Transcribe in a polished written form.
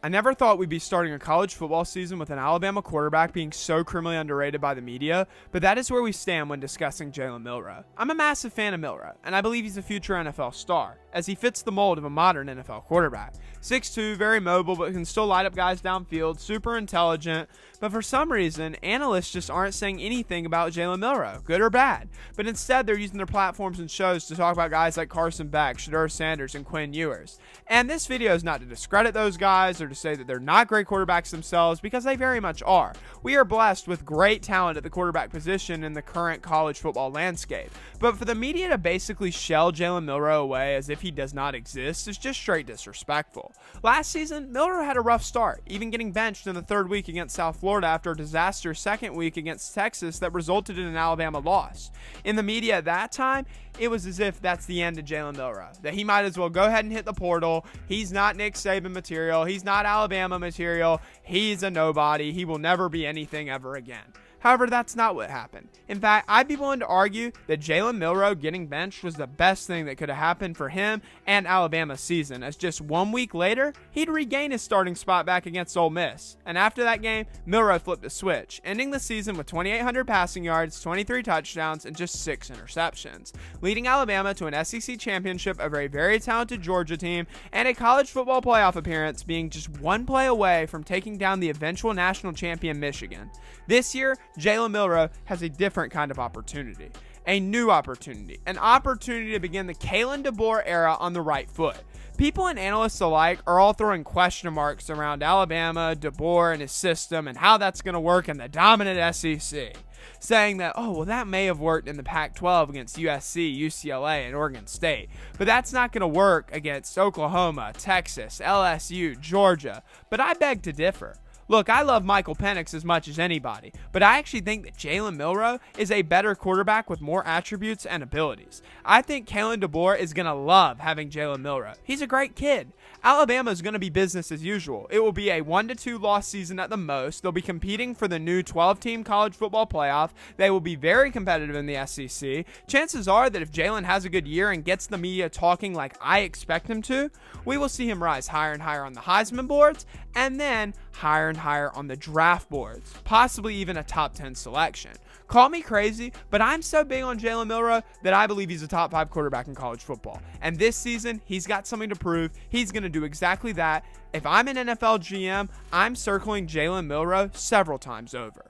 I never thought we'd be starting a college football season with an Alabama quarterback being so criminally underrated by the media, but that is where we stand when discussing Jalen Milroe. I'm a massive fan of Milroe, and I believe he's a future NFL star, as he fits the mold of a modern NFL quarterback. 6'2", very mobile, but can still light up guys downfield, super intelligent, but for some reason, analysts just aren't saying anything about Jalen Milroe, good or bad, but instead they're using their platforms and shows to talk about guys like Carson Beck, Shedeur Sanders, and Quinn Ewers. And this video is not to discredit those guys or to say that they're not great quarterbacks themselves, because they very much are. We are blessed with great talent at the quarterback position in the current college football landscape, but for the media to basically shell Jalen Milroe away as if he does not exist is just straight disrespectful. Last season, Milroe had a rough start, even getting benched in the third week against South Florida after a disaster second week against Texas that resulted in an Alabama loss. In the media at that time, it was as if that's the end of Jalen Milroe, that he might as well go ahead and hit the portal. He's not Nick Saban material. He's not Alabama material. He's a nobody. He will never be anything ever again. However, that's not what happened. In fact, I'd be willing to argue that Jalen Milroe getting benched was the best thing that could have happened for him and Alabama's season, as just 1 week later, he'd regain his starting spot back against Ole Miss. And after that game, Milroe flipped a switch, ending the season with 2,800 passing yards, 23 touchdowns, and just 6 interceptions, leading Alabama to an SEC championship over a very talented Georgia team and a college football playoff appearance, being just one play away from taking down the eventual national champion Michigan. This year, Jalen Milroe has a different kind of opportunity, a new opportunity, an opportunity to begin the Kalen DeBoer era on the right foot. People and analysts alike are all throwing question marks around Alabama, DeBoer, and his system and how that's going to work in the dominant SEC, saying that, oh, well, that may have worked in the Pac-12 against USC, UCLA, and Oregon State, but that's not going to work against Oklahoma, Texas, LSU, Georgia. But I beg to differ. Look, I love Michael Penix as much as anybody, but I actually think that Jalen Milroe is a better quarterback with more attributes and abilities. I think Kalen DeBoer is going to love having Jalen Milroe. He's a great kid. Alabama is going to be business as usual. It will be a 1-2 loss season at the most. They'll be competing for the new 12-team college football playoff. They will be very competitive in the SEC. Chances are that if Jalen has a good year and gets the media talking like I expect him to, we will see him rise higher and higher on the Heisman boards, and then higher and higher on the draft boards, possibly even a top 10 selection. Call me crazy, but I'm so big on Jalen Milroe that I believe he's a top 5 quarterback in college football. And this season, he's got something to prove. He's going to do exactly that. If I'm an NFL GM, I'm circling Jalen Milroe several times over.